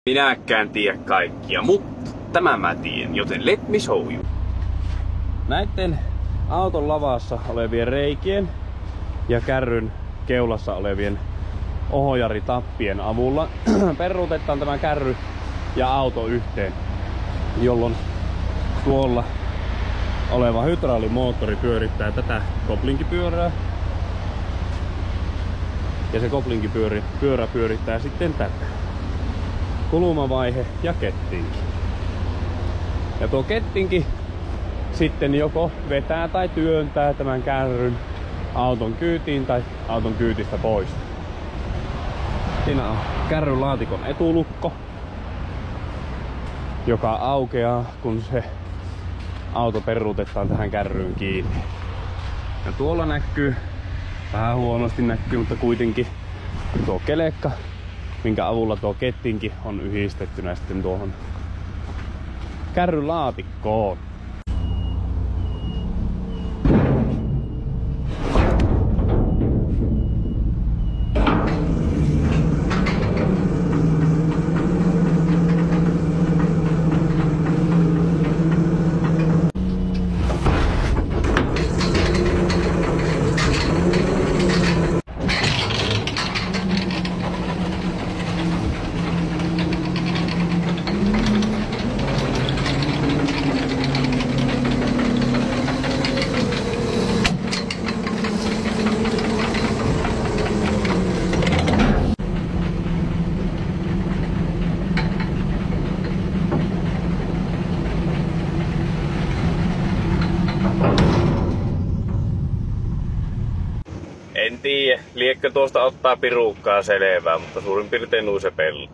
Minäkään tiedä kaikkia, mutta tämän mä tiedän, joten let me show you. Näitten auton lavassa olevien reikien ja kärryn keulassa olevien ohojaritappien avulla peruutetaan tämä kärry ja auto yhteen, jolloin tuolla oleva hydraulimoottori pyörittää tätä koplinkipyörää ja se koplinkipyörä pyörittää sitten tätä kulumavaihe ja kettinki. Ja tuo kettinki sitten joko vetää tai työntää tämän kärryn auton kyytiin tai auton kyytistä pois. Siinä on kärryn laatikon etulukko, joka aukeaa kun se auto peruutetaan tähän kärryyn kiinni. Ja tuolla näkyy, vähän huonosti näkyy, mutta kuitenkin tuo kelekka, minkä avulla tuo kettinki on yhdistettynä sitten tuohon kärryn laatikkoon. En tiedä, liekkö tuosta ottaa pirukkaa selvää, mutta suurin piirtein nuin se pello.